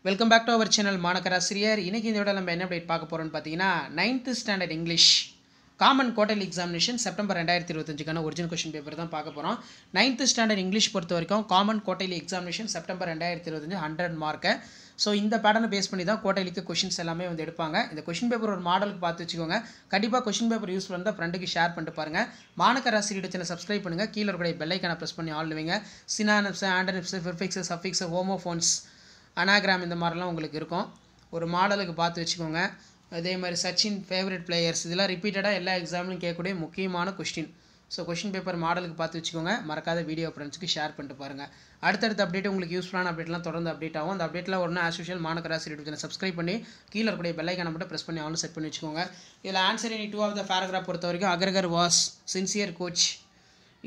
Welcome back to our channel மாணக்கராசிரியர். இன்றைக்கி இந்த விட நம்ம என்ன அப்டேட் பார்க்க போகிறோம்னு பார்த்தீங்கன்னா 9th standard English common quarterly examination September 2025க்கான ஒரிஜினல் கொஷின் பேப்பர் தான் பார்க்க போகிறோம். 9th ஸ்டாண்டர்ட் இங்கிலீஷ் பொறுத்த வரைக்கும் common quarterly examination September 2025 100 mark. So இந்த பேட்டர்னை பேஸ் பண்ணி தான் குவார்ட்டர்லிக்கு கொஷின்ஸ் எல்லாமே வந்து எடுப்பாங்க. இந்த கொஷின் பேப்பர் ஒரு மாடலுக்கு பார்த்து வச்சுக்கோங்க. கண்டிப்பாக கொஷின் பேப்பர் யூஸ் பண்ணி தான் ஃப்ரெண்டுக்கு ஷேர் பண்ணிட்டு பாருங்கள். மாணக்கராசிரியர் சேனல் சப்ஸ்கிரைப் பண்ணுங்கள். கீழே இருக்கிற பெல்லைக்கான ப்ரெஸ் பண்ணி ஆல் வைங்க. சினானிப்ஸ், ஆண்டனிப்ஸ், ப்ரிஃபிக்ஸ், சஃபிக்ஸ், ஹோமோஃபோன்ஸ், அனாகிராம் இந்த மாதிரிலாம் உங்களுக்கு இருக்கும். ஒரு மாடலுக்கு பார்த்து வச்சுக்கோங்க. அதே மாதிரி சச்சின் ஃபேவரட் பிளேயர்ஸ் இதெல்லாம் ரிப்பீட்டடாக எல்லா எக்ஸாம்லையும் கேட்கக்கூடிய முக்கியமான கொஸ்டின். ஸோ கொஷின் பேப்பர் மாடலுக்கு பார்த்து வச்சுக்கோங்க. மறக்காத வீடியோ ஃப்ரெண்ட்ஸுக்கு ஷேர் பண்ணிட்டு பாருங்கள். அடுத்தடுத்த அப்டேட் உங்களுக்கு யூஸ்ஃபுல்லான அப்டேட்லாம் தொடர்ந்து அப்டேட் ஆகும். அந்த அப்டேட்டில் ஒன்று ஆஸ் யூஷுவல் மாணக்கராசிரியர் சேனல் சப்ஸ்கிரைப் பண்ணி கீழே இருக்கக்கூடிய பெல்லைக்கான மட்டும் ப்ரெஸ் பண்ணி ஆன் செட் பண்ணி வச்சுக்கோங்க. இதில் answer any 2 of the paragraph பொறுத்த வரைக்கும் அகர்கர் வாஸ் சின்சியர் கோச்,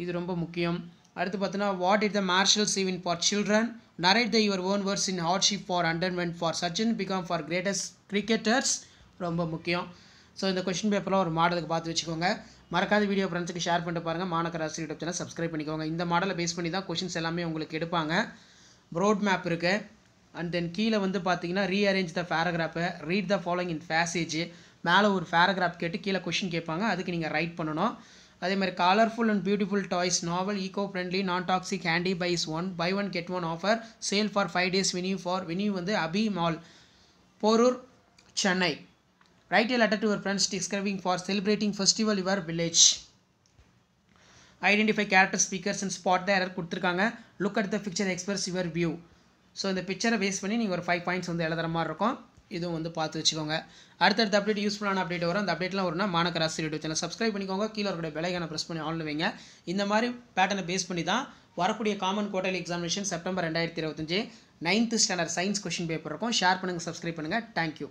இது ரொம்ப முக்கியம். அடுத்து பார்த்தீங்கன்னா what it the marshal seeing for children, narrate the your own words in hardship for underwent for Sachin become for greatest cricketers, ரொம்ப முக்கியம். ஸோ இந்த கொஷின் பேப்பரில் ஒரு மாடலுக்கு பார்த்து வச்சுக்கோங்க. மறக்காத வீடியோ ஃப்ரெண்ட்ஸுக்கு ஷேர் பண்ணிட்டு பாருங்கள். மாணக்கராசி யூடியூப் சேனல் சப்ஸ்கிரைப் பண்ணிக்கோங்க. இந்த மாடலை பேஸ் பண்ணி தான் கொஷின்ஸ் எல்லாமே உங்களுக்கு எடுப்பாங்க. ப்ரோட் மேப் இருக்குது. அண்ட் தென் கீழே வந்து பார்த்தீங்கன்னா ரீஅரேஞ்ச் த பேராகிராஃபை, read the following in passage, மேலே ஒரு பேராகிராஃப் கேட்டு கீழே கொஷின் கேட்பாங்க. அதுக்கு நீங்கள் ரைட் பண்ணணும். அதே மாதிரி colourful and beautiful toys novel eco friendly non toxic handy price buy one get one offer sale for 5 days venue வந்து Abi mall Porur Chennai. Write a letter to your friends describing for celebrating festival your village. Identify character speakers and spot the error கொடுத்துருக்காங்க. Look at the picture express your view. So இந்த பிக்சரை base பண்ணி நீங்கள் ஒரு 5 points வந்து எழுதுகிற மாதிரி இருக்கும். இதுவும் வந்து பார்த்து வச்சுக்கோங்க. அடுத்தடுத்த அப்டேட் யூஸ்ஃபுல்லான அப்டேட் வரும். அந்த அப்டேட்லாம் வரும்னா மாணக்கராசி யூடியூப் சேனல் சப்ஸ்கிரைப் பண்ணிக்கோங்க. கீழே இருக்கிற பெல்லைக்கான ப்ரெஸ் பண்ணி ஆன் வைங்க. இந்த மாதிரி பேட்டர்னை பேஸ் பண்ணி தான் வரக்கூடிய common quarterly examination September 2025 9th standard science question paper இருக்கும். ஷேர் பண்ணுங்கள், சப்ஸ்கிரைப் பண்ணுங்கள். தேங்க்யூ.